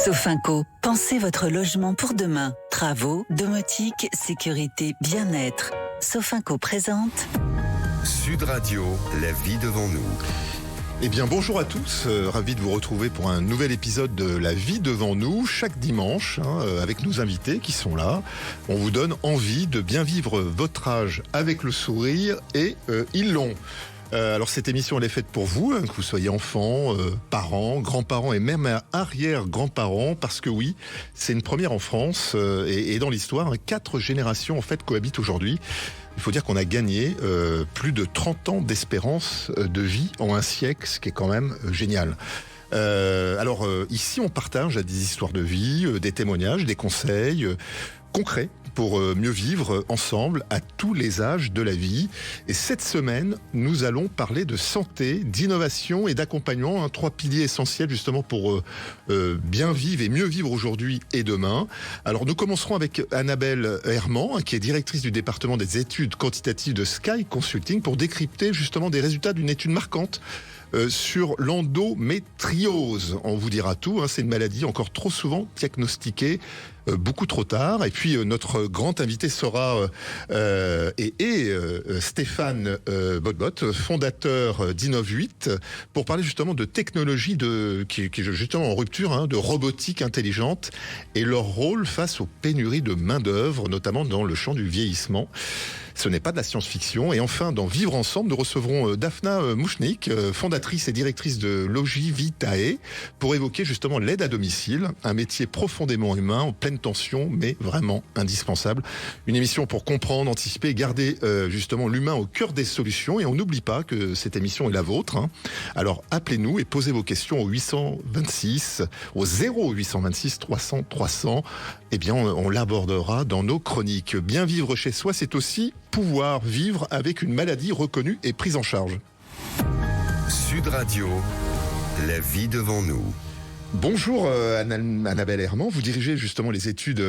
Sofinco, pensez votre logement pour demain. Travaux, domotique, sécurité, bien-être. Sofinco présente Sud Radio, la vie devant nous. Eh bien bonjour à tous, ravi de vous retrouver pour un nouvel épisode de La vie devant nous, chaque dimanche, avec nos invités qui sont là. On vous donne envie de bien vivre votre âge avec le sourire et ils l'ont. Alors cette émission elle est faite pour vous, que vous soyez enfants, parents, grands-parents et même arrière-grands-parents, parce que oui, c'est une première en France et dans l'histoire, 4 générations en fait cohabitent aujourd'hui. Il faut dire qu'on a gagné plus de 30 ans d'espérance de vie en un siècle, ce qui est quand même génial. Alors ici on partage des histoires de vie, des témoignages, des conseils concrets pour mieux vivre ensemble à tous les âges de la vie. Et cette semaine, nous allons parler de santé, d'innovation et d'accompagnement, 3 piliers essentiels justement pour bien vivre et mieux vivre aujourd'hui et demain. Alors nous commencerons avec Annabelle Herman, qui est directrice du département des études quantitatives de Sky Consulting, pour décrypter justement des résultats d'une étude marquante sur l'endométriose. On vous dira tout, c'est une maladie encore trop souvent diagnostiquée beaucoup trop tard. Et puis notre grand invité sera Stéphane Botbot, fondateur d'Innov'Huit, pour parler justement de technologie qui est justement en rupture, de robotique intelligente et leur rôle face aux pénuries de main-d'œuvre, notamment dans le champ du vieillissement. Ce n'est pas de la science-fiction. Et enfin, dans Vivre ensemble, nous recevrons Daphna Mouchnik, fondatrice et directrice de Logivitae, pour évoquer justement l'aide à domicile, un métier profondément humain, en pleine tension, mais vraiment indispensable. Une émission pour comprendre, anticiper et garder justement l'humain au cœur des solutions. Et on n'oublie pas que cette émission est la vôtre. Alors appelez-nous et posez vos questions au 0826 300 300. Eh bien, on l'abordera dans nos chroniques. Bien vivre chez soi, c'est aussi pouvoir vivre avec une maladie reconnue et prise en charge. Sud Radio, la vie devant nous. Bonjour Annabelle Herman, vous dirigez justement les études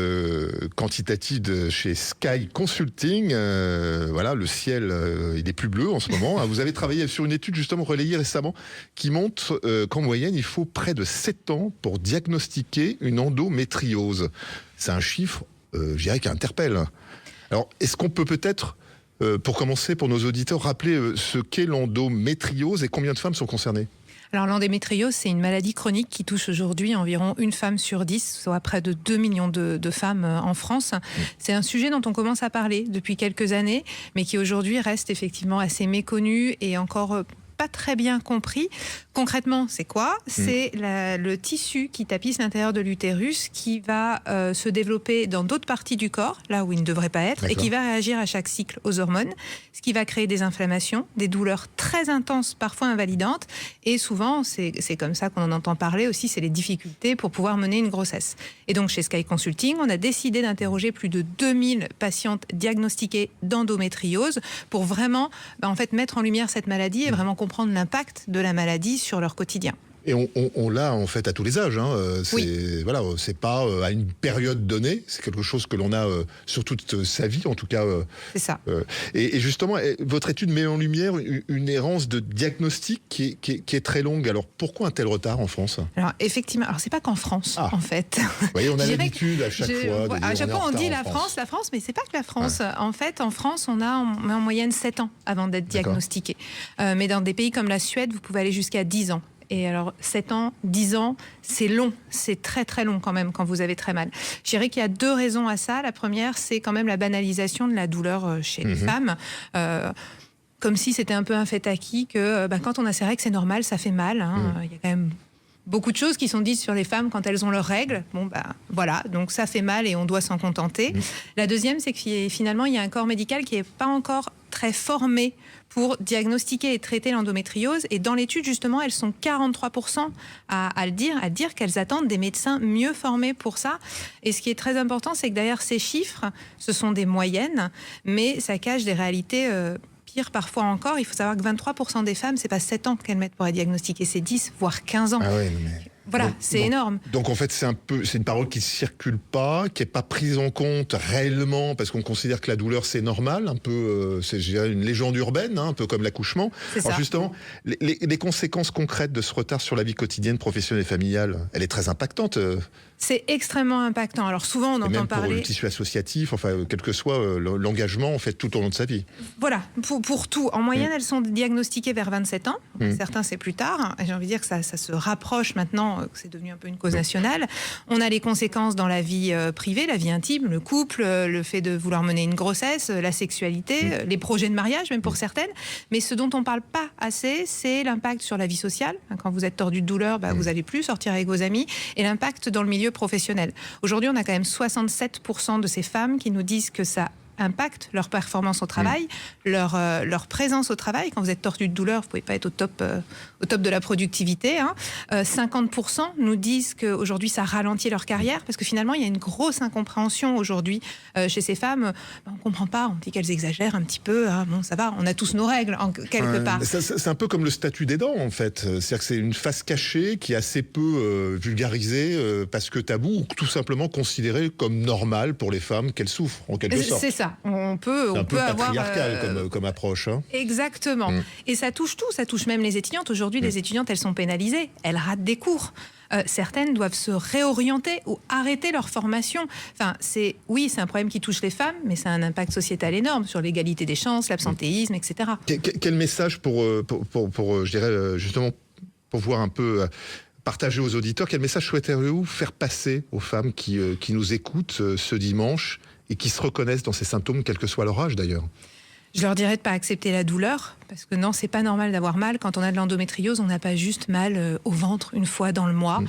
quantitatives chez Sky Consulting. Voilà, le ciel il est plus bleu en ce moment. Vous avez travaillé sur une étude justement relayée récemment qui montre qu'en moyenne il faut près de 7 ans pour diagnostiquer une endométriose. C'est un chiffre, je dirais, qui interpelle. Alors, est-ce qu'on peut peut-être, pour commencer, pour nos auditeurs, rappeler ce qu'est l'endométriose et combien de femmes sont concernées ? Alors l'endométriose, c'est une maladie chronique qui touche aujourd'hui environ 1 femme sur 10, soit près de 2 millions de femmes en France. C'est un sujet dont on commence à parler depuis quelques années, mais qui aujourd'hui reste effectivement assez méconnu et encore pas très bien compris. Concrètement, c'est quoi ? C'est le tissu qui tapisse l'intérieur de l'utérus qui va se développer dans d'autres parties du corps, là où il ne devrait pas être, et qui va réagir à chaque cycle aux hormones, ce qui va créer des inflammations, des douleurs très intenses, parfois invalidantes, et souvent, c'est comme ça qu'on en entend parler aussi, c'est les difficultés pour pouvoir mener une grossesse. Et donc, chez Sky Consulting, on a décidé d'interroger plus de 2000 patientes diagnostiquées d'endométriose pour vraiment mettre en lumière cette maladie et vraiment comprendre l'impact de la maladie sur leur quotidien. Et on l'a en fait à tous les âges. Oui. Voilà, c'est pas à une période donnée. C'est quelque chose que l'on a sur toute sa vie, en tout cas. C'est ça. Et justement, votre étude met en lumière une errance de diagnostic qui est très longue. Alors pourquoi un tel retard en France ? Alors effectivement, c'est pas qu'en France en fait. Vous voyez, on a l'habitude à chaque fois. À chaque fois on dit la France, mais c'est pas que la France. Ouais. En fait, en France, on a en moyenne 7 ans avant d'être diagnostiqué. Mais dans des pays comme la Suède, vous pouvez aller jusqu'à 10 ans. Et alors, 7 ans, 10 ans, c'est long. C'est très, très long quand même quand vous avez très mal. Je dirais qu'il y a 2 raisons à ça. La première, c'est quand même la banalisation de la douleur chez les femmes. Comme si c'était un peu un fait acquis que quand on a ses règles, c'est normal, ça fait mal. Il y a quand même beaucoup de choses qui sont dites sur les femmes quand elles ont leurs règles. Voilà, donc ça fait mal et on doit s'en contenter. La deuxième, c'est que finalement, il y a un corps médical qui n'est pas encore très formé pour diagnostiquer et traiter l'endométriose. Et dans l'étude, justement, elles sont 43% à dire qu'elles attendent des médecins mieux formés pour ça. Et ce qui est très important, c'est que derrière ces chiffres, ce sont des moyennes, mais ça cache des réalités pire parfois encore. Il faut savoir que 23% des femmes, c'est pas 7 ans qu'elles mettent pour être diagnostiquées, c'est 10, voire 15 ans. Ah ouais, Voilà, c'est énorme. Donc en fait, c'est une parole qui ne circule pas, qui n'est pas prise en compte réellement, parce qu'on considère que la douleur, c'est normal, un peu, c'est je dirais, une légende urbaine, un peu comme l'accouchement. Alors justement, les conséquences concrètes de ce retard sur la vie quotidienne, professionnelle et familiale, elle est très impactante. C'est extrêmement impactant. Alors souvent, on entend parler... pour le tissu associatif, enfin, quel que soit l'engagement, en fait, tout au long de sa vie. Voilà, pour tout. En moyenne, elles sont diagnostiquées vers 27 ans. Certains, c'est plus tard. J'ai envie de dire que ça se rapproche maintenant, que c'est devenu un peu une cause nationale. On a les conséquences dans la vie privée, la vie intime, le couple, le fait de vouloir mener une grossesse, la sexualité, les projets de mariage, même pour certaines. Mais ce dont on ne parle pas assez, c'est l'impact sur la vie sociale. Quand vous êtes tordu de douleur, vous n'allez plus sortir avec vos amis. Et l'impact dans le milieu professionnel. Aujourd'hui, on a quand même 67% de ces femmes qui nous disent que ça impacte leur performance au travail, leur présence au travail. Quand vous êtes tordu de douleur, vous ne pouvez pas être au top de la productivité. 50% nous disent qu'aujourd'hui, ça ralentit leur carrière, parce que finalement, il y a une grosse incompréhension aujourd'hui chez ces femmes. On ne comprend pas, on dit qu'elles exagèrent un petit peu. Bon, ça va, on a tous nos règles, quelque part. C'est un peu comme le statut d'aidant, en fait. C'est-à-dire que c'est une face cachée qui est assez peu vulgarisée, parce que tabou, ou tout simplement considérée comme normale pour les femmes qu'elles souffrent, en quelque sorte. C'est ça. On peut avoir comme approche. Exactement. Et ça touche tout. Ça touche même les étudiantes. Aujourd'hui, les étudiantes, elles sont pénalisées. Elles ratent des cours. Certaines doivent se réorienter ou arrêter leur formation. Enfin, c'est un problème qui touche les femmes, mais ça a un impact sociétal énorme sur l'égalité des chances, l'absentéisme, etc. Quel message pour je dirais, justement, pour voir un peu... partager aux auditeurs, quel message souhaiteriez-vous faire passer aux femmes qui nous écoutent ce dimanche et qui se reconnaissent dans ces symptômes, quel que soit leur âge d'ailleurs? Je leur dirais de ne pas accepter la douleur, parce que non, c'est pas normal d'avoir mal. Quand on a de l'endométriose, on n'a pas juste mal au ventre une fois dans le mois.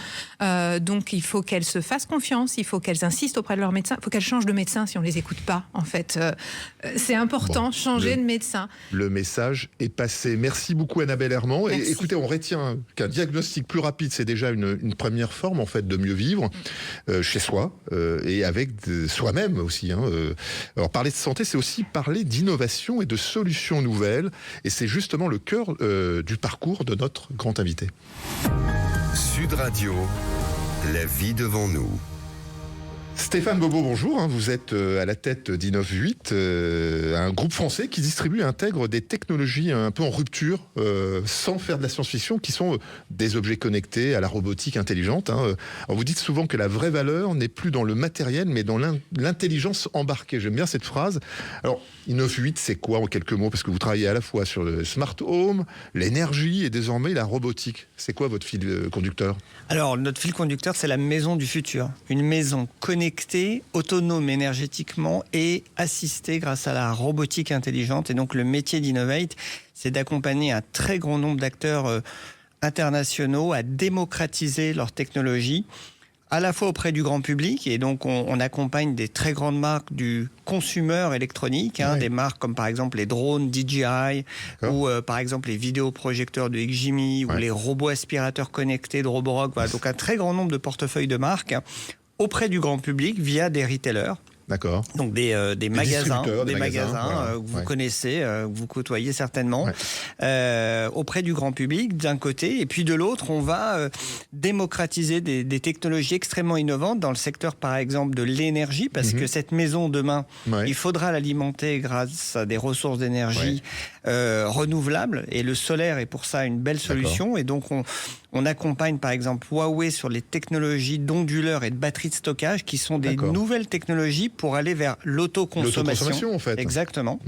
Donc il faut qu'elles se fassent confiance, il faut qu'elles insistent auprès de leur médecin, il faut qu'elles changent de médecin si on ne les écoute pas, en fait. C'est important, changer de médecin. Le message est passé. Merci beaucoup Annabelle Herman. Et écoutez, on retient qu'un diagnostic plus rapide, c'est déjà une première forme en fait de mieux vivre chez soi et avec soi-même aussi. Alors parler de santé, c'est aussi parler d'innovation et de solutions nouvelles. Et c'est justement le cœur du parcours de notre grand invité. Sud Radio, la vie devant nous. Stéphane Bobo, bonjour. Vous êtes à la tête d'Innov'Huit, un groupe français qui distribue et intègre des technologies un peu en rupture, sans faire de la science-fiction, qui sont des objets connectés à la robotique intelligente. Alors vous dites souvent que la vraie valeur n'est plus dans le matériel, mais dans l'intelligence embarquée. J'aime bien cette phrase. Alors, Innov'Huit, c'est quoi en quelques mots? Parce que vous travaillez à la fois sur le smart home, l'énergie et désormais la robotique. C'est quoi votre fil conducteur? Alors, notre fil conducteur, c'est la maison du futur. Une maison connectée, autonome énergétiquement et assistée grâce à la robotique intelligente. Et donc, le métier d'Innov'Huit, c'est d'accompagner un très grand nombre d'acteurs internationaux à démocratiser leur technologie, à la fois auprès du grand public, et donc on accompagne des très grandes marques du consumer électronique, des marques comme par exemple les drones DJI, ou par exemple les vidéoprojecteurs de XGIMI, ou les robots aspirateurs connectés de Roborock. Voilà, donc un très grand nombre de portefeuilles de marques auprès du grand public via des retailers. D'accord. Donc des magasins voilà. que vous connaissez, que vous côtoyez certainement, auprès du grand public d'un côté, et puis de l'autre, on va démocratiser des technologies extrêmement innovantes dans le secteur, par exemple, de l'énergie, parce que cette maison demain, il faudra l'alimenter grâce à des ressources d'énergie renouvelables, et le solaire est pour ça une belle solution. Et donc on accompagne par exemple Huawei sur les technologies d'onduleurs et de batteries de stockage, qui sont des nouvelles technologies pour aller vers l'autoconsommation. En fait. Exactement.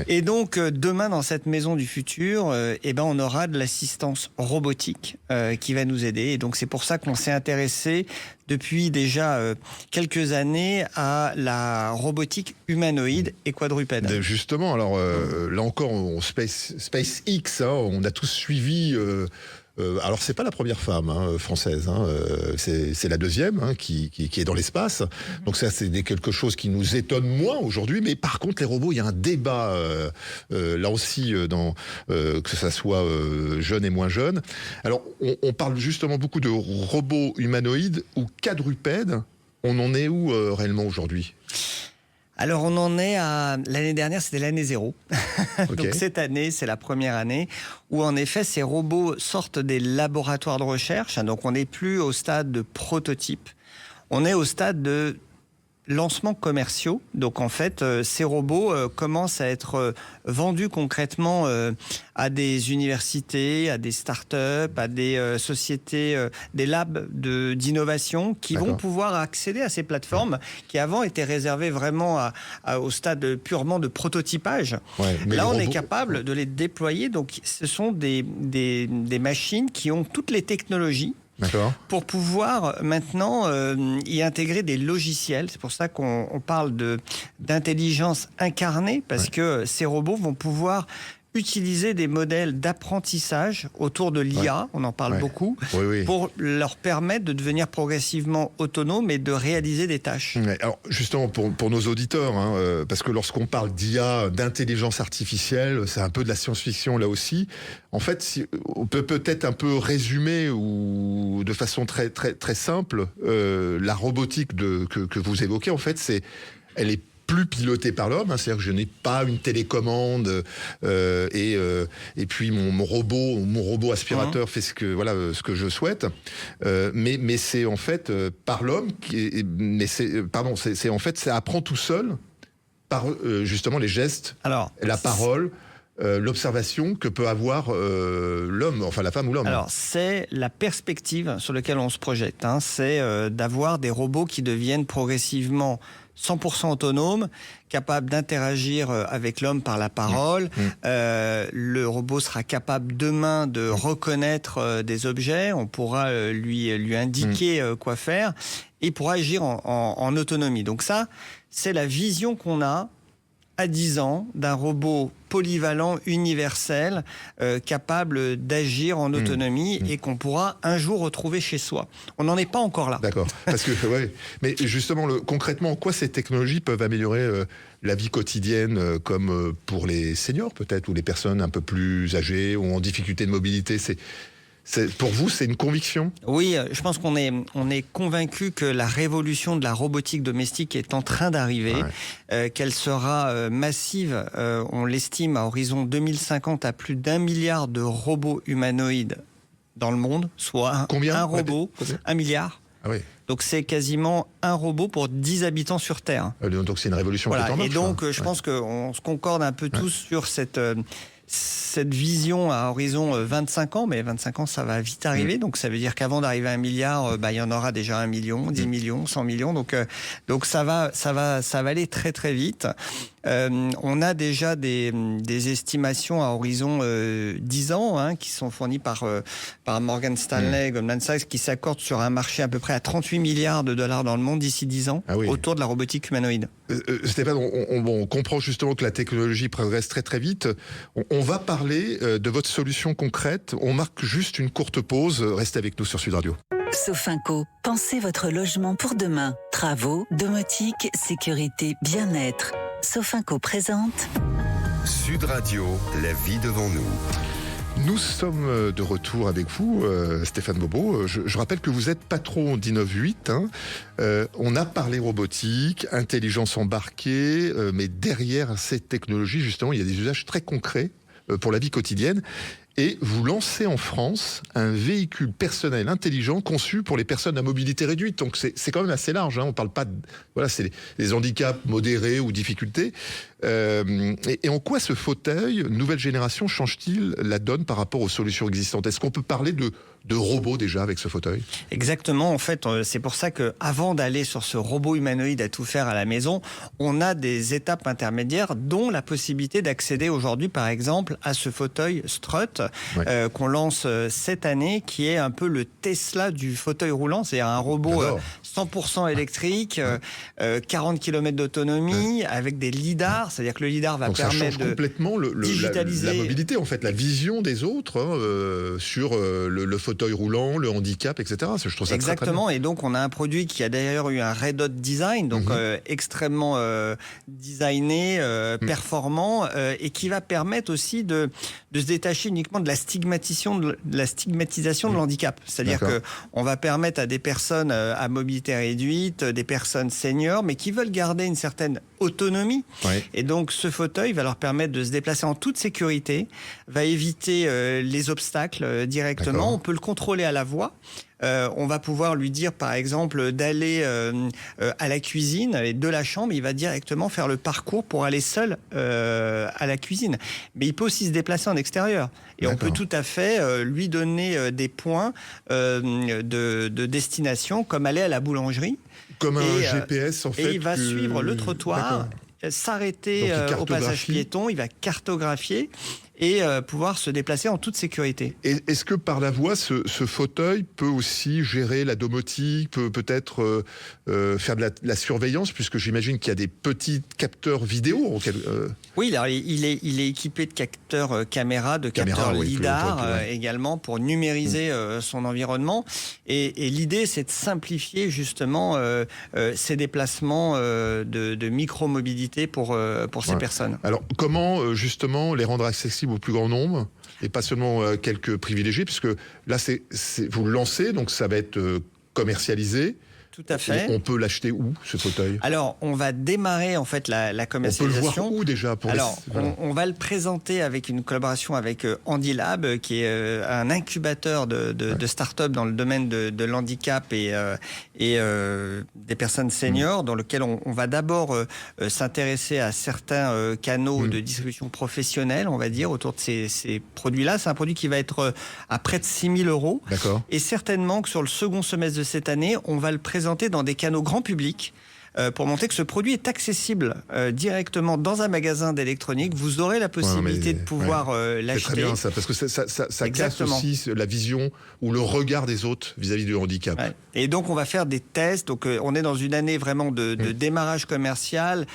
Et donc demain, dans cette maison du futur, on aura de l'assistance robotique qui va nous aider. Et donc c'est pour ça qu'on s'est intéressé depuis déjà quelques années à la robotique humanoïde et quadrupède. Justement, alors là encore, SpaceX, on a tous suivi... alors c'est pas la première femme française, c'est la deuxième qui est dans l'espace. Donc ça c'est quelque chose qui nous étonne moins aujourd'hui. Mais par contre les robots, il y a un débat là aussi que ça soit jeune et moins jeune. Alors on parle justement beaucoup de robots humanoïdes ou quadrupèdes. On en est où réellement aujourd'hui ? Alors on en est à... L'année dernière, c'était l'année 0. Okay. Donc cette année, c'est la première année où en effet ces robots sortent des laboratoires de recherche. Donc on n'est plus au stade de prototype. On est au stade de lancements commerciaux. Donc en fait, ces robots commencent à être vendus concrètement à des universités, à des startups, à des sociétés, des labs d'innovation qui vont pouvoir accéder à ces plateformes qui avant étaient réservées vraiment au stade purement de prototypage. Ouais, là, on est capable de les déployer. Donc ce sont des machines qui ont toutes les technologies pour pouvoir maintenant y intégrer des logiciels. C'est pour ça qu'on parle d'intelligence incarnée, parce que ces robots vont pouvoir utiliser des modèles d'apprentissage autour de l'IA, on en parle beaucoup, pour leur permettre de devenir progressivement autonomes et de réaliser des tâches. Alors justement, pour nos auditeurs, parce que lorsqu'on parle d'IA, d'intelligence artificielle, c'est un peu de la science-fiction là aussi. En fait, on peut peut-être un peu résumer ou de façon très, très, très simple, la robotique que vous évoquez, en fait, elle est plus piloté par l'homme, c'est-à-dire que je n'ai pas une télécommande et puis mon robot aspirateur fait ce que je souhaite, mais c'est en fait par l'homme c'est en fait ça apprend tout seul par justement les gestes, la parole. L'observation que peut avoir l'homme, enfin la femme ou l'homme. Alors, c'est la perspective sur laquelle on se projette. C'est d'avoir des robots qui deviennent progressivement 100% autonomes, capables d'interagir avec l'homme par la parole. Le robot sera capable demain de reconnaître des objets. On pourra lui indiquer quoi faire. Et il pourra agir en autonomie. Donc ça, c'est la vision qu'on a à 10 ans d'un robot polyvalent, universel, capable d'agir en autonomie et qu'on pourra un jour retrouver chez soi. On n'en est pas encore là. D'accord. Parce que, mais justement, concrètement, en quoi ces technologies peuvent améliorer la vie quotidienne, comme pour les seniors peut-être, ou les personnes un peu plus âgées ou en difficulté de mobilité? Pour vous, c'est une conviction? Oui, je pense qu'on est convaincu que la révolution de la robotique domestique est en train d'arriver, qu'elle sera massive. On l'estime à horizon 2050 à plus d'1 milliard de robots humanoïdes dans le monde, soit un robot, 1 milliard. Ah oui. Donc c'est quasiment un robot pour 10 habitants sur Terre. Donc c'est une révolution qui est en marche. Et donc je pense qu'on se concorde un peu tous sur cette vision à horizon 25 ans, mais 25 ans, ça va vite arriver. Donc, ça veut dire qu'avant d'arriver à 1 milliard, il y en aura déjà 1 million, 10 millions, 100 millions. Donc ça va aller très, très vite. On a déjà des estimations à horizon 10 ans qui sont fournies par Morgan Stanley, Goldman Sachs, qui s'accordent sur un marché à peu près à 38 milliards de dollars dans le monde d'ici 10 ans, autour de la robotique humanoïde. Stéphane, on comprend justement que la technologie progresse très très vite. On va parler de votre solution concrète. On marque juste une courte pause. Restez avec nous sur Sud Radio. Sofinco, pensez votre logement pour demain. Travaux, domotique, sécurité, bien-être. Sofinco présente Sud Radio, la vie devant nous. Nous sommes de retour avec vous, Stéphane Bobo. Je rappelle que vous êtes patron d'Inov8. On a parlé robotique, intelligence embarquée, mais derrière cette technologie, justement, il y a des usages très concrets pour la vie quotidienne. Et vous lancez en France un véhicule personnel intelligent conçu pour les personnes à mobilité réduite. Donc c'est quand même assez large. On parle pas de... Voilà, c'est des handicaps modérés ou difficultés. Et en quoi ce fauteuil, nouvelle génération, change-t-il la donne par rapport aux solutions existantes? Est-ce qu'on peut parler de robots déjà avec ce fauteuil? Exactement. En fait, c'est pour ça qu'avant d'aller sur ce robot humanoïde à tout faire à la maison, on a des étapes intermédiaires, dont la possibilité d'accéder aujourd'hui, par exemple, à ce fauteuil Strut qu'on lance cette année, qui est un peu le Tesla du fauteuil roulant. C'est un robot 100% électrique, 40 km d'autonomie, avec des lidars. C'est-à-dire que le lidar va permettre de complètement digitaliser la mobilité, en fait, la vision des autres sur le fauteuil roulant, le handicap, etc. Je trouve ça exactement. Très, très bien. Et donc, on a un produit qui a d'ailleurs eu un Red Dot Design, donc extrêmement designé, performant, et qui va permettre aussi de se détacher uniquement de la stigmatisation de l'handicap. C'est-à-dire qu'on va permettre à des personnes à mobilité réduite, des personnes seniors, mais qui veulent garder une certaine autonomie. Ouais. Et donc ce fauteuil va leur permettre de se déplacer en toute sécurité, va éviter les obstacles directement. D'accord. On peut le contrôler à la voix. On va pouvoir lui dire, par exemple, d'aller à la cuisine et de la chambre, il va directement faire le parcours pour aller seul à la cuisine. Mais il peut aussi se déplacer en extérieur. Et D'accord. on peut tout à fait lui donner des points de destination, comme aller à la boulangerie. Comme un Et, GPS, en fait. Et il va suivre le trottoir, s'arrêter Donc, il au passage cartographie. piéton, il va cartographier et pouvoir se déplacer en toute sécurité. Et est-ce que par la voix, ce fauteuil peut aussi gérer la domotique, peut-être faire de la surveillance, puisque j'imagine qu'il y a des petits capteurs vidéo. Oui, alors il est équipé de capteurs caméra, de capteurs Caméra, oui, lidar ouais. également pour numériser son environnement. Et l'idée, c'est de simplifier justement ces déplacements de micro-mobilité pour ces personnes. Alors, comment justement les rendre accessibles au plus grand nombre et pas seulement quelques privilégiés, puisque là, vous le lancez, donc ça va être commercialisé. Tout à fait. On peut l'acheter où, ce fauteuil ? Alors, on va démarrer en fait la commercialisation. On peut le voir où déjà pour on va le présenter avec une collaboration avec Handilab, qui est un incubateur de start-up dans le domaine de l'handicap et des personnes seniors, dans lequel on va d'abord s'intéresser à certains canaux de distribution professionnelle, on va dire, autour de ces produits-là. C'est un produit qui va être à près de 6 000 €. D'accord. Et certainement que sur le second semestre de cette année, on va le présenter dans des canaux grand public pour montrer que ce produit est accessible directement dans un magasin d'électronique. Vous aurez la possibilité de pouvoir l'acheter. C'est très bien ça, parce que ça casse aussi la vision ou le regard des autres vis-à-vis du handicap. Ouais. Et donc on va faire des tests. Donc on est dans une année vraiment de démarrage commercial,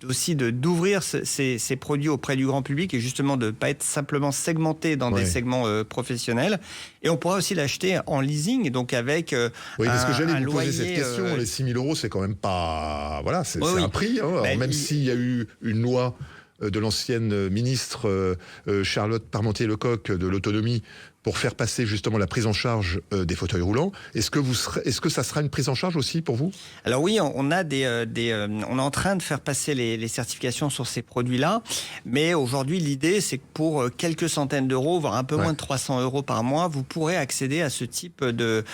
aussi d'ouvrir ces produits auprès du grand public et justement de ne pas être simplement segmenté dans des segments professionnels. Et on pourra aussi l'acheter en leasing, donc avec oui, parce que j'allais vous poser loyer, cette question. Les 6 000 €, c'est quand même pas... Voilà, c'est un prix. Hein. Alors, même s'il y a eu une loi de l'ancienne ministre Charlotte Parmentier-Lecoq de l'autonomie pour faire passer justement la prise en charge des fauteuils roulants. Est-ce que ça sera une prise en charge aussi pour vous ? Alors oui, on a on est en train de faire passer les certifications sur ces produits-là, mais aujourd'hui l'idée c'est que pour quelques centaines d'euros, voire un peu moins de 300 € par mois, vous pourrez accéder à ce type de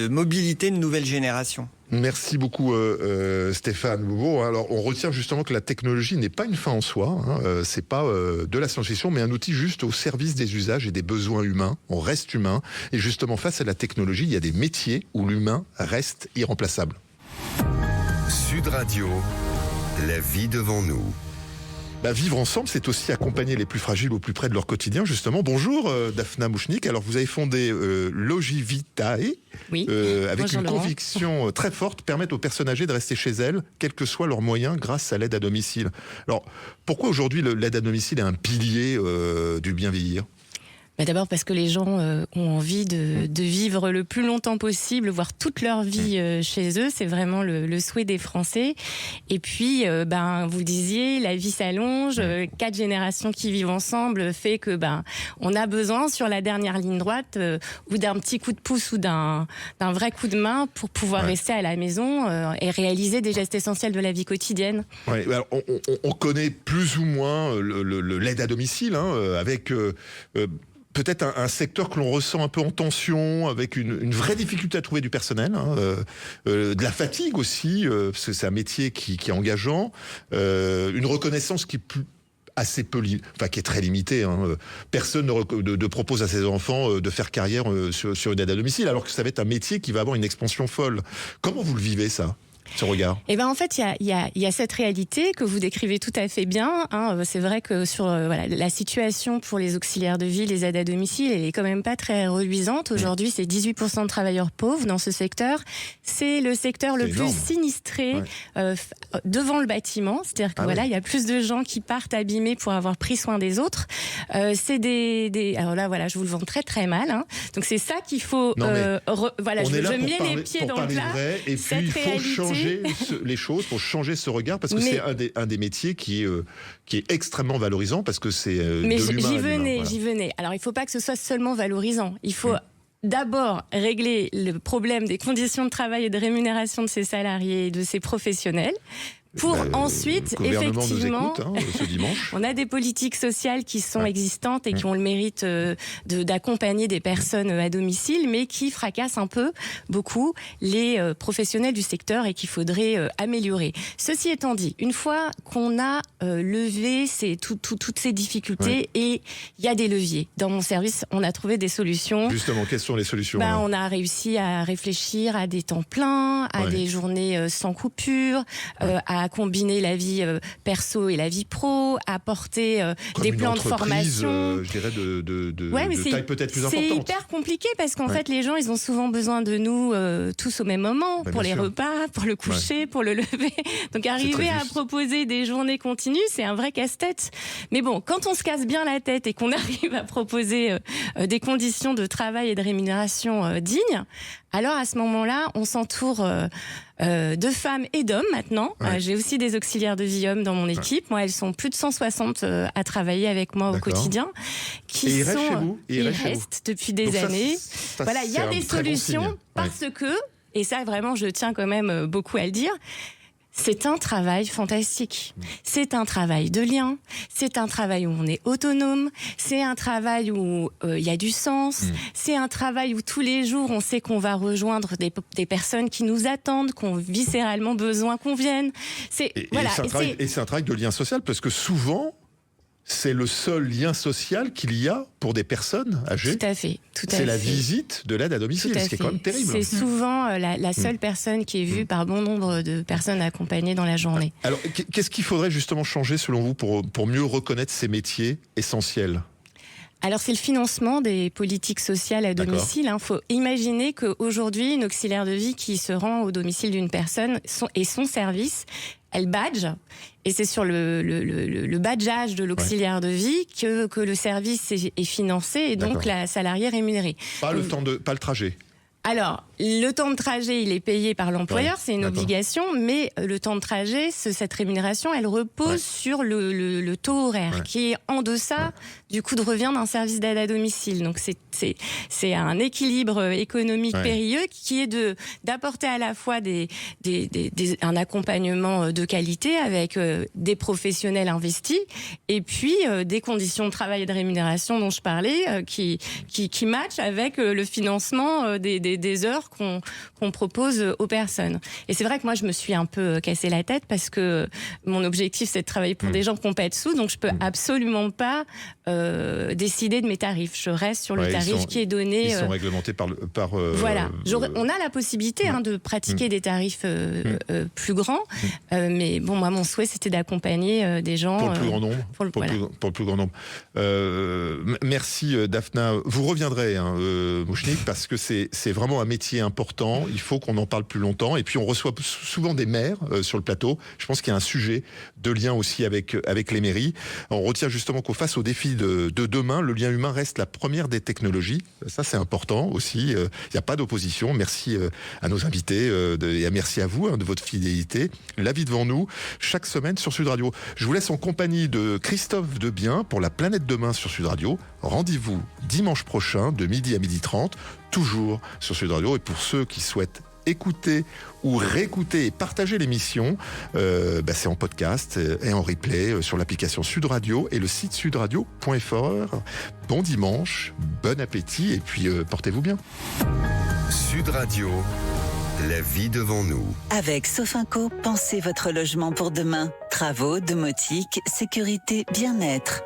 mobilité de nouvelle génération. Merci beaucoup Stéphane Bouveau. Alors on retient justement que la technologie n'est pas une fin en soi, hein. C'est pas de la science-fiction, mais un outil juste au service des usages et des besoins humains. On reste humain et justement face à la technologie, il y a des métiers où l'humain reste irremplaçable. Sud Radio, la vie devant nous. Vivre ensemble, c'est aussi accompagner les plus fragiles au plus près de leur quotidien, justement. Bonjour, Daphna Mouchnik. Alors, vous avez fondé Logivitae, oui. Avec Bonjour, une Laurent. conviction très forte, permettre aux personnes âgées de rester chez elles, quels que soient leurs moyens, grâce à l'aide à domicile. Alors, pourquoi aujourd'hui l'aide à domicile est un pilier du bien vieillir ? D'abord parce que les gens ont envie de vivre le plus longtemps possible, voire toute leur vie chez eux. C'est vraiment le souhait des Français. Et puis, vous disiez, la vie s'allonge. 4 générations qui vivent ensemble fait que on a besoin sur la dernière ligne droite ou d'un petit coup de pouce ou d'un vrai coup de main pour pouvoir rester à la maison et réaliser des gestes essentiels de la vie quotidienne. Ouais, alors on connaît plus ou moins l'aide à domicile, hein, avec... peut-être un secteur que l'on ressent un peu en tension, avec une vraie difficulté à trouver du personnel, hein, de la fatigue aussi, parce que c'est un métier qui est engageant, une reconnaissance qui est qui est très limitée. Hein. Personne ne propose à ses enfants de faire carrière sur une aide à domicile, alors que ça va être un métier qui va avoir une expansion folle. Comment vous le vivez, ça ? Ce regard. En fait, il y a cette réalité que vous décrivez tout à fait bien. Hein. C'est vrai que sur la situation pour les auxiliaires de vie, les aides à domicile, elle est quand même pas très reluisante. Aujourd'hui, c'est 18% de travailleurs pauvres dans ce secteur. C'est le secteur le plus sinistré devant le bâtiment. C'est-à-dire que il y a plus de gens qui partent abîmés pour avoir pris soin des autres. C'est alors là, je vous le vends très très mal. Hein. Donc c'est ça qu'il faut. Je mets les pieds dans le plat. Et puis il faut changer les choses, pour changer ce regard, parce que c'est un des métiers qui est extrêmement valorisant, parce que c'est de l'humain. J'y venais. Alors il ne faut pas que ce soit seulement valorisant. Il faut d'abord régler le problème des conditions de travail et de rémunération de ses salariés et de ses professionnels. Pour ensuite, effectivement, nous écoute, ce dimanche. On a des politiques sociales qui sont existantes et qui ont le mérite d'accompagner des personnes à domicile, mais qui fracassent beaucoup les professionnels du secteur et qu'il faudrait améliorer. Ceci étant dit, une fois qu'on a levé toutes ces difficultés, et il y a des leviers. Dans mon service, on a trouvé des solutions. Justement, quelles sont les solutions? On a réussi à réfléchir à des temps pleins, à des journées sans coupure, à combiner la vie perso et la vie pro, à porter des plans de formation. Je dirais de taille peut-être plus importante. C'est hyper compliqué parce qu'en fait, les gens, ils ont souvent besoin de nous tous au même moment, pour les repas, pour le coucher, pour le lever. Donc arriver à proposer des journées continues, c'est un vrai casse-tête. Mais bon, quand on se casse bien la tête et qu'on arrive à proposer des conditions de travail et de rémunération dignes, alors à ce moment-là, on s'entoure de femmes et d'hommes maintenant. J'ai aussi des auxiliaires de vie hommes dans mon équipe. Moi, elles sont plus de 160 à travailler avec moi au quotidien. Ils restent depuis des années. Voilà, il y a des solutions parce que, et ça vraiment je tiens quand même beaucoup à le dire, c'est un travail fantastique. C'est un travail de lien. C'est un travail où on est autonome. C'est un travail où il y a du sens. C'est un travail où tous les jours, on sait qu'on va rejoindre des personnes qui nous attendent, qui ont viscéralement besoin qu'on vienne. C'est un travail de lien social parce que souvent, c'est le seul lien social qu'il y a pour des personnes âgées. Tout à fait. C'est la visite de l'aide à domicile, ce qui est quand même terrible. C'est souvent la seule personne qui est vue par bon nombre de personnes accompagnées dans la journée. Alors, qu'est-ce qu'il faudrait justement changer, selon vous, pour mieux reconnaître ces métiers essentiels ? Alors, c'est le financement des politiques sociales à domicile. Il faut imaginer qu'aujourd'hui, une auxiliaire de vie qui se rend au domicile d'une personne et son service, elle badge. Et c'est sur le badgeage de l'auxiliaire de vie que le service est financé et donc la salariée rémunérée. Pas le trajet. Alors, le temps de trajet, il est payé par l'employeur, c'est une obligation, mais le temps de trajet, cette rémunération, elle repose sur le taux horaire, qui est en deçà du coût de revient d'un service d'aide à domicile. Donc, c'est un équilibre économique périlleux qui est d'apporter à la fois un accompagnement de qualité avec des professionnels investis et puis des conditions de travail et de rémunération dont je parlais qui matchent avec le financement des heures qu'on propose aux personnes. Et c'est vrai que moi, je me suis un peu cassé la tête parce que mon objectif, c'est de travailler pour des gens qui n'ont pas de sous, donc je peux absolument pas décider de mes tarifs. Je reste sur le tarif qui est donné. Ils sont réglementés par voilà. On a la possibilité de pratiquer des tarifs plus grands, mais bon, moi, mon souhait, c'était d'accompagner des gens pour le plus grand nombre. Pour le plus grand nombre. Merci, Daphna. Vous reviendrez, Mouchnik, parce que c'est vraiment un métier important. Il faut qu'on en parle plus longtemps. Et puis, on reçoit souvent des maires sur le plateau. Je pense qu'il y a un sujet de lien aussi avec les mairies. On retient justement qu'on face aux défis de demain, le lien humain reste la première des technologies. Ça, c'est important aussi. Il n'y a pas d'opposition. Merci à nos invités et merci à vous de votre fidélité. La vie devant nous, chaque semaine sur Sud Radio. Je vous laisse en compagnie de Christophe Debien pour La planète demain sur Sud Radio. Rendez-vous dimanche prochain de midi à 12h30, toujours sur Sud Radio. Et pour ceux qui souhaitent écouter ou réécouter et partager l'émission, c'est en podcast et en replay sur l'application Sud Radio et le site sudradio.fr. Bon dimanche, bon appétit et puis portez-vous bien. Sud Radio, la vie devant nous. Avec Sofinco, pensez votre logement pour demain. Travaux, domotique, sécurité, bien-être.